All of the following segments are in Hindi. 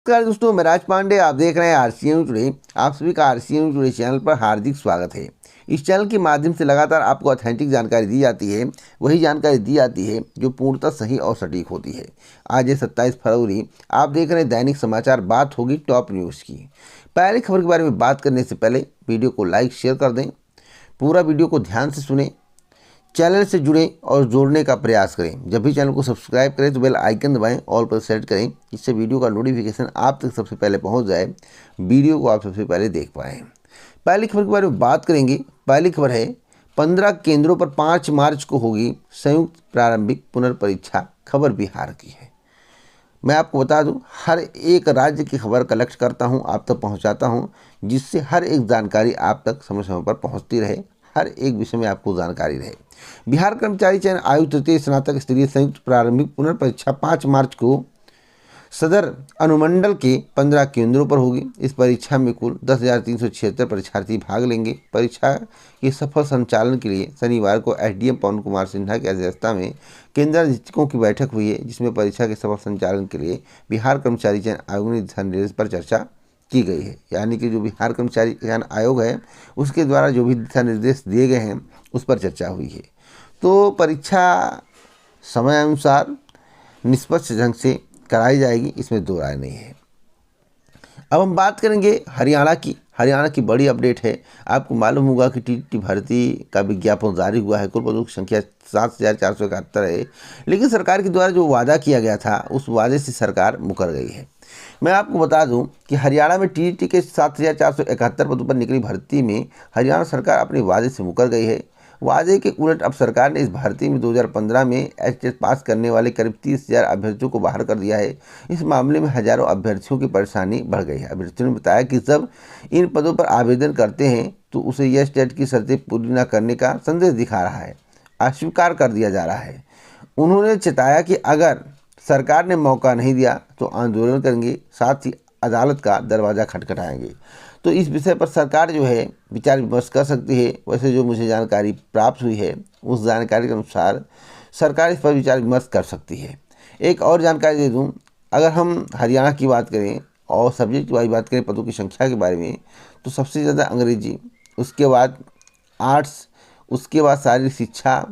नमस्कार दोस्तों, मैं राज पांडे। आप देख रहे हैं आरसीएम टुडे। आप सभी का आरसीएम टुडे चैनल पर हार्दिक स्वागत है। इस चैनल के माध्यम से लगातार आपको ऑथेंटिक जानकारी दी जाती है, वही जानकारी दी जाती है जो पूर्णतः सही और सटीक होती है। आज है 27 फरवरी। आप देख रहे हैं दैनिक समाचार। बात होगी टॉप न्यूज़ की। पहली खबर के बारे में बात करने से पहले वीडियो को लाइक शेयर कर दें, पूरा वीडियो को ध्यान से सुने, चैनल से जुड़े और जोड़ने का प्रयास करें। जब भी चैनल को सब्सक्राइब करें तो बेल आइकन दबाएं, ऑल पर सेट करें, जिससे वीडियो का नोटिफिकेशन आप तक सबसे पहले पहुंच जाए, वीडियो को आप सबसे पहले देख पाएँ। पहली खबर के बारे में बात करेंगे। पहली खबर है 15 केंद्रों पर 5 मार्च को होगी संयुक्त प्रारंभिक पुनर्परीक्षा। खबर बिहार की है। मैं आपको बता दूं, हर एक राज्य की खबर कलेक्ट करता हूं, आप तक पहुंचाता हूं, जिससे हर एक जानकारी आप तक समय समय पर पहुंचती रहे, हर एक विषय में आपको जानकारी रहे। बिहार कर्मचारी चयन आयोग तृतीय स्नातक स्तरीय संयुक्त प्रारंभिक पुनर्परीक्षा 5 मार्च को सदर अनुमंडल के 15 केंद्रों पर होगी। इस परीक्षा में कुल 10,376 परीक्षार्थी भाग लेंगे। परीक्षा के सफल संचालन के लिए शनिवार को एसडीएम पवन कुमार सिन्हा की अध्यक्षता में केंद्रीय निरीक्षकों की बैठक हुई है, जिसमें परीक्षा के सफल संचालन के लिए बिहार कर्मचारी चयन आयोग ने दिशा निर्देश पर चर्चा की गई है। यानी कि जो बिहार कर्मचारी चयन आयोग है, उसके द्वारा जो भी दिशा निर्देश दिए गए हैं उस पर चर्चा हुई है। तो परीक्षा समय अनुसार निष्पक्ष ढंग से कराई जाएगी, इसमें दो राय नहीं है। अब हम बात करेंगे हरियाणा की। हरियाणा की बड़ी अपडेट है। आपको मालूम होगा कि टीटी भर्ती का विज्ञापन जारी हुआ है। कुल पदों की संख्या 7,471 है, लेकिन सरकार के द्वारा जो वादा किया गया था उस वादे से सरकार मुकर गई है। मैं आपको बता दूं कि हरियाणा में टीटी के 7,471 पदों पर निकली भर्ती में हरियाणा सरकार अपने वादे से मुकर गई है। वादे के उलट अब सरकार ने इस भर्ती में 2015 में एचटेट पास करने वाले करीब 30,000 अभ्यर्थियों को बाहर कर दिया है। इस मामले में हजारों अभ्यर्थियों की परेशानी बढ़ गई है। अभ्यर्थियों ने बताया कि जब इन पदों पर आवेदन करते हैं तो उसे एचटेट की शर्तें पूरी न करने का संदेश दिखा रहा है, अस्वीकार कर दिया जा रहा है। उन्होंने चेताया कि अगर सरकार ने मौका नहीं दिया तो आंदोलन करेंगे, साथ ही अदालत का दरवाज़ा खटखटाएंगे। तो इस विषय पर सरकार जो है विचार विमर्श कर सकती है। वैसे जो मुझे जानकारी प्राप्त हुई है उस जानकारी के अनुसार सरकार इस पर विचार विमर्श कर सकती है। एक और जानकारी दे दूं, अगर हम हरियाणा की बात करें और सब्जेक्ट वाइज बात करें पदों की संख्या के बारे में, तो सबसे ज़्यादा अंग्रेजी, उसके बाद आर्ट्स, उसके बाद शारीरिक शिक्षा,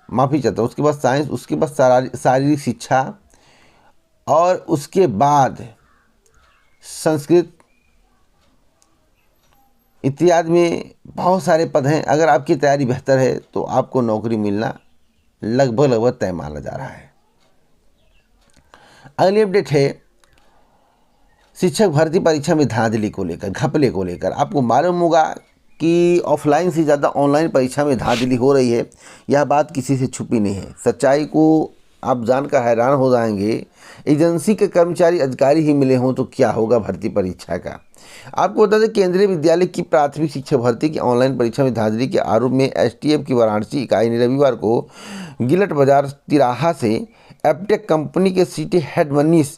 माफ़ी चाहता हूँ, उसके बाद साइंस, उसके बाद शारीरिक शिक्षा और उसके बाद संस्कृत इत्यादि में बहुत सारे पद हैं। अगर आपकी तैयारी बेहतर है तो आपको नौकरी मिलना लगभग तय माना जा रहा है। अगली अपडेट है शिक्षक भर्ती परीक्षा में धांधली को लेकर, घपले को लेकर। आपको मालूम होगा कि ऑफलाइन से ज़्यादा ऑनलाइन परीक्षा में धांधली हो रही है। यह बात किसी से छुपी नहीं है। सच्चाई को आप जानकर हैरान हो जाएंगे। एजेंसी के कर्मचारी अधिकारी ही मिले हों तो क्या होगा भर्ती परीक्षा का। आपको बता दें, केंद्रीय विद्यालय की प्राथमिक शिक्षक भर्ती की ऑनलाइन परीक्षा में धांधली के आरोप में एसटीएफ की वाराणसी इकाई ने रविवार को गिलट बाजार तिराहा से एपटेक कंपनी के सिटी हेड मनीष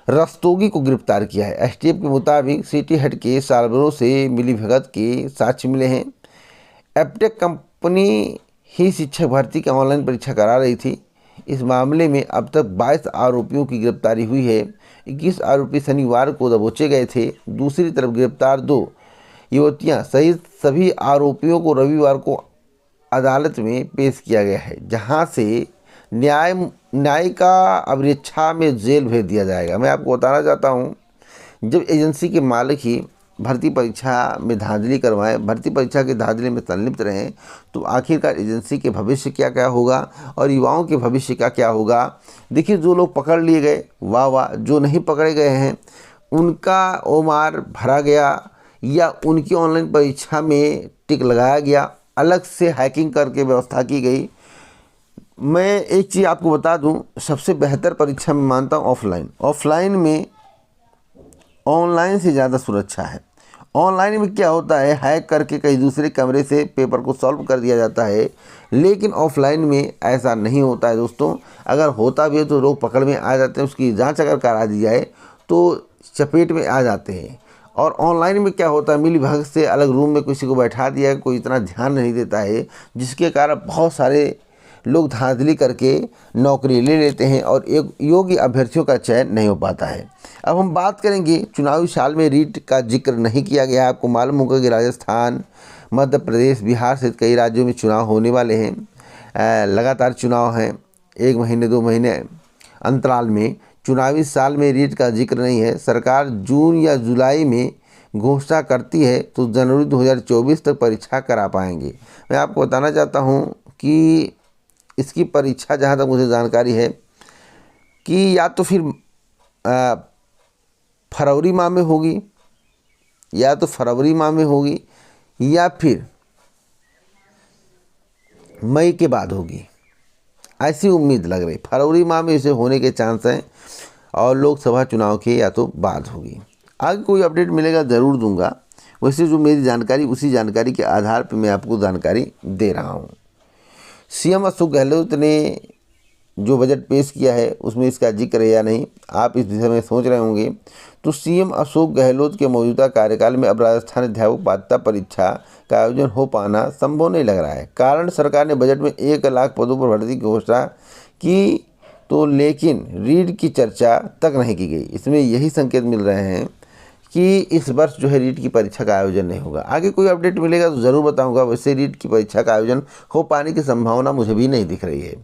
रस्तोगी को गिरफ्तार किया है। एसटीएफ के मुताबिक सिटी हेड के सार्वरों से मिलीभगत के साक्ष्य मिले हैं। एपटेक कंपनी ही शिक्षक भर्ती की ऑनलाइन परीक्षा करा रही थी। इस मामले में अब तक 22 आरोपियों की गिरफ्तारी हुई है। 21 आरोपी शनिवार को दबोचे गए थे। दूसरी तरफ गिरफ्तार 2 युवतियां सहित सभी आरोपियों को रविवार को अदालत में पेश किया गया है, जहां से न्यायिका अभिरक्षा में जेल भेज दिया जाएगा। मैं आपको बताना चाहता हूं, जब एजेंसी के मालिक ही भर्ती परीक्षा में धांधली करवाएं, भर्ती परीक्षा के धांधली में संलिप्त रहें, तो आखिरकार एजेंसी के भविष्य क्या क्या होगा और युवाओं के भविष्य का क्या होगा। देखिए, जो लोग पकड़ लिए गए वाह वाह, जो नहीं पकड़े गए हैं उनका ओमार भरा गया या उनकी ऑनलाइन परीक्षा में टिक लगाया गया, अलग से हैकिंग करके व्यवस्था की गई। मैं एक चीज़ आपको बता दूं, सबसे बेहतर परीक्षा मैं मानता हूं ऑफलाइन में ऑनलाइन से ज़्यादा सुरक्षा है। ऑनलाइन में क्या होता है, हैक करके कहीं दूसरे कमरे से पेपर को सॉल्व कर दिया जाता है, लेकिन ऑफलाइन में ऐसा नहीं होता है दोस्तों। अगर होता भी है तो लोग पकड़ में आ जाते हैं, उसकी जांच अगर करा दी जाए तो चपेट में आ जाते हैं। और ऑनलाइन में क्या होता है, मिलीभगत से अलग रूम में किसी को बैठा दिया, कोई इतना ध्यान नहीं देता है, जिसके कारण बहुत सारे लोग धांधली करके नौकरी ले लेते हैं और एक योग्य अभ्यर्थियों का चयन नहीं हो पाता है। अब हम बात करेंगे, चुनावी साल में रीट का जिक्र नहीं किया गया है। आपको मालूम होगा कि राजस्थान, मध्य प्रदेश, बिहार सहित कई राज्यों में चुनाव होने वाले हैं। लगातार चुनाव हैं, 1 महीने 2 महीने अंतराल में। चुनावी साल में रीट का जिक्र नहीं है। सरकार जून या जुलाई में घोषणा करती है तो जनवरी 2024 तक परीक्षा करा पाएंगे। मैं आपको बताना चाहता हूं कि इसकी परीक्षा, जहां तक मुझे जानकारी है, कि या तो फिर फरवरी माह में होगी, या फिर मई के बाद होगी, ऐसी उम्मीद लग रही। फरवरी माह में इसे होने के चांस हैं और लोकसभा चुनाव के या तो बाद होगी। आगे कोई अपडेट मिलेगा ज़रूर दूंगा। वैसे जो मेरी जानकारी, उसी जानकारी के आधार पर मैं आपको जानकारी दे रहा हूँ। सीएम अशोक गहलोत ने जो बजट पेश किया है उसमें इसका जिक्र है या नहीं, आप इस दिशा में सोच रहे होंगे। तो सीएम अशोक गहलोत के मौजूदा कार्यकाल में अब राजस्थान अध्यापक पात्रता परीक्षा का आयोजन हो पाना संभव नहीं लग रहा है। कारण सरकार ने बजट में 1 लाख पदों पर भर्ती की घोषणा की तो, लेकिन रीट की चर्चा तक नहीं की गई। इसमें यही संकेत मिल रहे हैं कि इस वर्ष जो है रीट की परीक्षा का आयोजन नहीं होगा। आगे कोई अपडेट मिलेगा तो ज़रूर बताऊंगा। वैसे रीट की परीक्षा का आयोजन हो पाने की संभावना मुझे भी नहीं दिख रही है।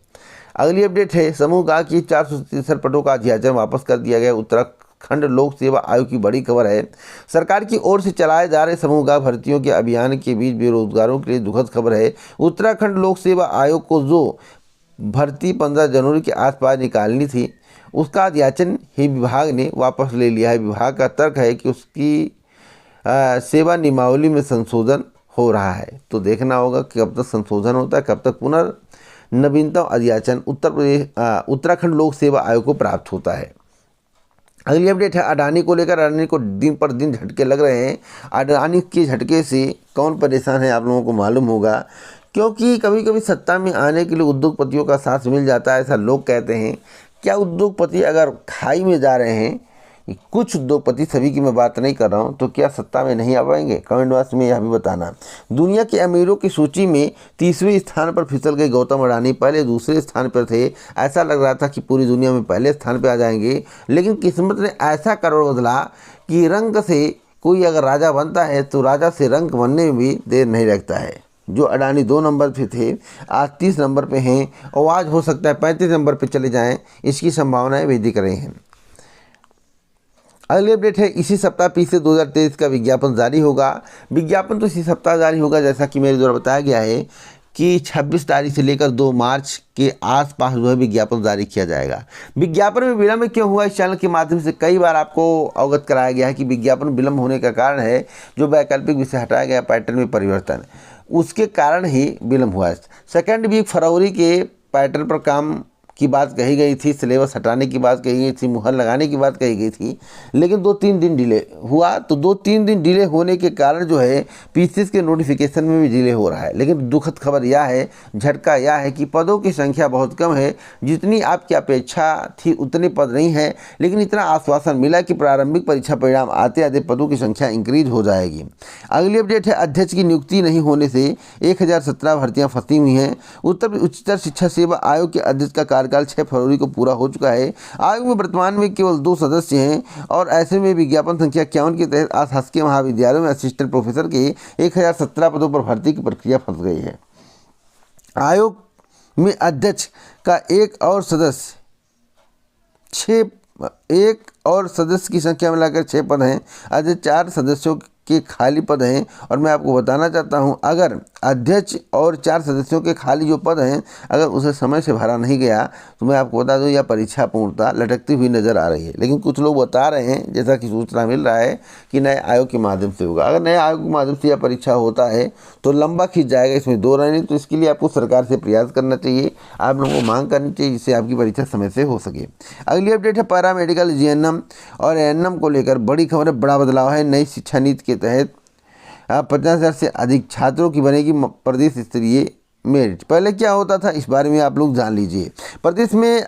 अगली अपडेट है, समूह गा की 463 पदों का अध्याचन वापस कर दिया गया। उत्तराखंड लोक सेवा आयोग की बड़ी खबर है। सरकार की ओर से चलाए जा रहे समूह गा भर्तियों के अभियान के बीच बेरोजगारों के लिए दुखद खबर है। उत्तराखंड लोक सेवा आयोग को जो भर्ती 15 जनवरी के आसपास निकालनी थी, उसका अध्याचन ही विभाग ने वापस ले लिया है। विभाग का तर्क है कि उसकी सेवा नियमावली में संशोधन हो रहा है। तो देखना होगा कि कब तक संशोधन होता है, कब तक पुनर्नवीनतम अध्याचन उत्तराखंड लोक सेवा आयोग को प्राप्त होता है। अगली अपडेट है अडानी को लेकर। अडानी को दिन पर दिन झटके लग रहे हैं। अडानी के झटके से कौन परेशान है आप लोगों को मालूम होगा, क्योंकि कभी कभी सत्ता में आने के लिए उद्योगपतियों का साथ मिल जाता है, ऐसा लोग कहते हैं। क्या उद्योगपति अगर खाई में जा रहे हैं, कुछ उद्योगपति, सभी की मैं बात नहीं कर रहा हूं, तो क्या सत्ता में नहीं आ पाएंगे? कमेंट बॉक्स में यह भी बताना। दुनिया के अमीरों की सूची में 30वें स्थान पर फिसल गए गौतम अडानी। पहले दूसरे स्थान पर थे। ऐसा लग रहा था कि पूरी दुनिया में पहले स्थान पर आ जाएंगे, लेकिन किस्मत ने ऐसा करवट बदला कि रंग से कोई अगर राजा बनता है तो राजा से रंग बनने में भी देर नहीं लगता है। जो अडानी 2 नंबर पे थे, आज 30 नंबर पे हैं और आज हो सकता है 35 नंबर पे चले जाएं, इसकी संभावनाएं भी दिख रही हैं। अगली अपडेट है, इसी सप्ताह फिर से 2023 का विज्ञापन जारी होगा। विज्ञापन तो इसी सप्ताह जारी होगा, जैसा कि मेरे द्वारा बताया गया है कि 26 तारीख से लेकर 2 मार्च के आसपास जो है विज्ञापन जारी किया जाएगा। विज्ञापन में विलंब क्यों हुआ, इस चैनल के माध्यम से कई बार आपको अवगत कराया गया है कि विज्ञापन विलंब होने का कारण है जो वैकल्पिक विषय हटाया गया, पैटर्न में परिवर्तन, उसके कारण ही विलंब हुआ है। सेकेंड वीक फरवरी के पैटर्न पर काम की बात कही गई थी, सिलेबस हटाने की बात कही गई थी, मुहर लगाने की बात कही गई थी, लेकिन 2-3 दिन डिले हुआ। तो 2-3 दिन डिले होने के कारण जो है पीसीएस के नोटिफिकेशन में भी डिले हो रहा है। लेकिन दुखद खबर यह है, झटका यह है कि पदों की संख्या बहुत कम है। जितनी आपकी अपेक्षा थी उतने पद नहीं है, लेकिन इतना आश्वासन मिला कि प्रारंभिक परीक्षा परिणाम आते आते पदों की संख्या इंक्रीज हो जाएगी। अगली अपडेट है, अध्यक्ष की नियुक्ति नहीं होने से 1017 भर्तियाँ फंसी हुई हैं। उत्तर उच्चतर शिक्षा सेवा आयोग के अध्यक्ष का कार्यकाल 6 फरवरी को पूरा हो चुका है। आयोग में वर्तमान में केवल 2 सदस्य हैं और ऐसे में विज्ञापन संख्या 51 के तहत आज शासकीय महाविद्यालयों में असिस्टेंट प्रोफेसर के 1017 पदों पर भर्ती की प्रक्रिया फंस गई है। आयोग में अध्यक्ष का एक और सदस्य की संख्या मिलाकर 6 पद हैं। अध्यक्ष 4 सदस्यों के खाली पद हैं। और मैं आपको बताना चाहता हूं, अगर अध्यक्ष और 4 सदस्यों के खाली जो पद हैं, अगर उसे समय से भरा नहीं गया तो मैं आपको बता दूं यह परीक्षा पूर्णतः लटकती हुई नज़र आ रही है। लेकिन कुछ लोग बता रहे हैं, जैसा कि सूचना मिल रहा है, कि नए आयोग के माध्यम से होगा। अगर नए आयोग के माध्यम से यह परीक्षा होता है तो लंबा खींच जाएगा, इसमें 2 राय नहीं। तो इसके लिए आपको सरकार से प्रयास करना चाहिए, आप लोगों को मांग करनी चाहिए, जिससे आपकी परीक्षा समय से हो सके। अगली अपडेट है, पैरा मेडिकल जीएनएम और एएनएम को लेकर बड़ी खबर है, बड़ा बदलाव है। नई शिक्षा नीति के तहत 50,000 से अधिक छात्रों की बनेगी प्रदेश स्तरीय मेरिट। पहले क्या होता था, इस बारे में आप लोग जान लीजिए। प्रदेश में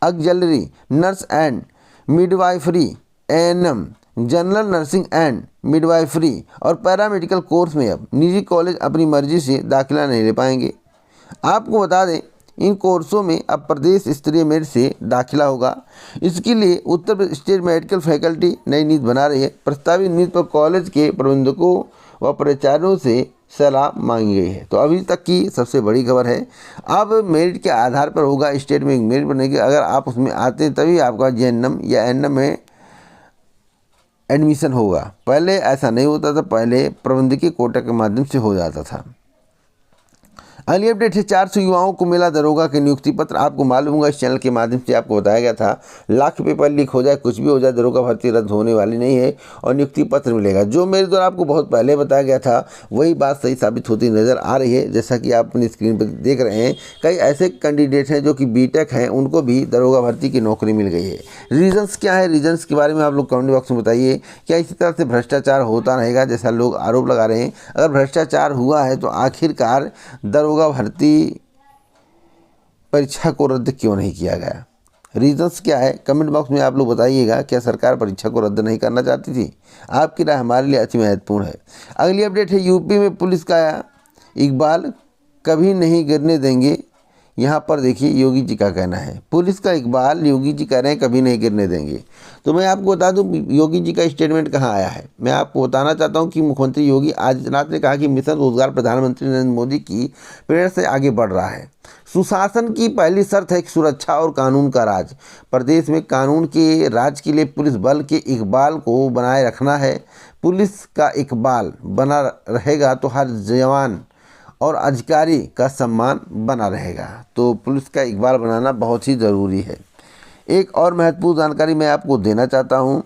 auxiliary nurse and midwifery, ANM, general nursing and midwifery और पैरामेडिकल कोर्स में अब निजी कॉलेज अपनी मर्जी से दाखिला नहीं ले पाएंगे। आपको बता दें इन कोर्सों में अब प्रदेश स्तरीय मेरिट से दाखिला होगा। इसके लिए Uttar Pradesh state medical faculty नई नीति बना रही है। प्रस्तावित नीति पर कॉलेज के प्रबंधकों व प्राचार्यों से सलाह मांगी गई है। तो अभी तक की सबसे बड़ी खबर है। अब मेरिट के आधार पर होगा स्टेट में मेरिट बनने की, अगर आप उसमें आते हैं तभी आपका JNM या NM में एडमिशन होगा। पहले ऐसा नहीं होता था, पहले प्रबंधकीय कोटा के माध्यम से हो जाता था। अगली अपडेट है 400 युवाओं को मिला दरोगा के नियुक्ति पत्र। आपको मालूम होगा, इस चैनल के माध्यम से आपको बताया गया था, लाख पेपर लीक हो जाए, कुछ भी हो जाए, दरोगा भर्ती रद्द होने वाली नहीं है और नियुक्ति पत्र मिलेगा। जो मेरे द्वारा आपको बहुत पहले बताया गया था वही बात सही साबित होती नज़र आ रही है। जैसा कि आप अपनी स्क्रीन पर देख रहे हैं, कई ऐसे कैंडिडेट हैं जो कि BTech हैं, उनको भी दरोगा भर्ती की नौकरी मिल गई है। रीजन्स क्या है, रीजन्स के बारे में आप लोग कमेंट बॉक्स में बताइए। क्या इसी तरह से भ्रष्टाचार होता रहेगा जैसा लोग आरोप लगा रहे हैं? अगर भ्रष्टाचार हुआ है तो आखिरकार दरोगा भर्ती परीक्षा को रद्द क्यों नहीं किया गया? रीजंस क्या है, कमेंट बॉक्स में आप लोग बताइएगा। क्या सरकार परीक्षा को रद्द नहीं करना चाहती थी? आपकी राय हमारे लिए अति महत्वपूर्ण है। अगली अपडेट है यूपी में पुलिस का इकबाल कभी नहीं गिरने देंगे। यहाँ पर देखिए योगी जी का कहना है, पुलिस का इकबाल योगी जी कह रहे हैं कभी नहीं गिरने देंगे। तो मैं आपको बता दूं योगी जी का स्टेटमेंट कहाँ आया है। मैं आपको बताना चाहता हूं कि मुख्यमंत्री योगी आदित्यनाथ ने कहा कि मिशन रोजगार प्रधानमंत्री नरेंद्र मोदी की प्रेरणा से आगे बढ़ रहा है। सुशासन की पहली शर्त है कि सुरक्षा और कानून का राज। प्रदेश में कानून के राज के लिए पुलिस बल के इकबाल को बनाए रखना है। पुलिस का इकबाल बना रहेगा तो हर जवान और अधिकारी का सम्मान बना रहेगा। तो पुलिस का इकबाल बनाना बहुत ही ज़रूरी है। एक और महत्वपूर्ण जानकारी मैं आपको देना चाहता हूं।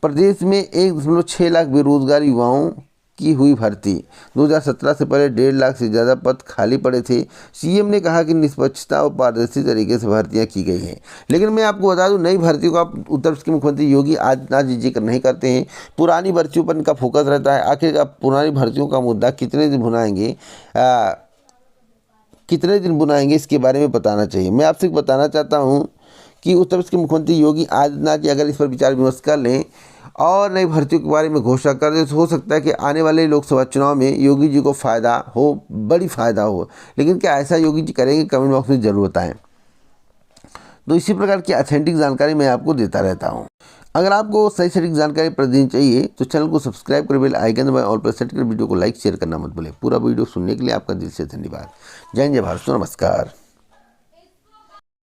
प्रदेश में 1.6 लाख बेरोजगार युवाओं की हुई भर्ती। 2017 से पहले 1.5 लाख से ज़्यादा पद खाली पड़े थे। CM ने कहा कि निष्पक्षता और पारदर्शी तरीके से भर्तियां की गई हैं। लेकिन मैं आपको बता दूं, नई भर्तियों का उत्तर प्रदेश के मुख्यमंत्री योगी आदित्यनाथ जी जिक्र नहीं करते हैं। पुरानी भर्तियों पर इनका फोकस रहता है। आखिर पुरानी भर्तियों का मुद्दा कितने दिन बुनाएंगे इसके बारे में बताना चाहिए। मैं आपसे बताना चाहता हूँ कि उत्तर प्रदेश के मुख्यमंत्री योगी आदित्यनाथ जी अगर इस पर विचार विमर्श कर लें और नई भर्तियों के बारे में घोषणा कर दे तो हो सकता है कि आने वाले लोकसभा चुनाव में योगी जी को फ़ायदा हो, बड़ी फ़ायदा हो। लेकिन क्या ऐसा योगी जी करेंगे? कमेंट बॉक्स में ज़रूर बताएं। तो इसी प्रकार की ऑथेंटिक जानकारी मैं आपको देता रहता हूं। अगर आपको सही सटीक जानकारी प्रतिदिन चाहिए तो चैनल को सब्सक्राइब कर बेल आइकन दबाएं और प्रेस सेट कर वीडियो को लाइक शेयर करना मत भूलें। पूरा वीडियो सुनने के लिए आपका दिल से धन्यवाद। जय हिंद, जय भारत, नमस्कार।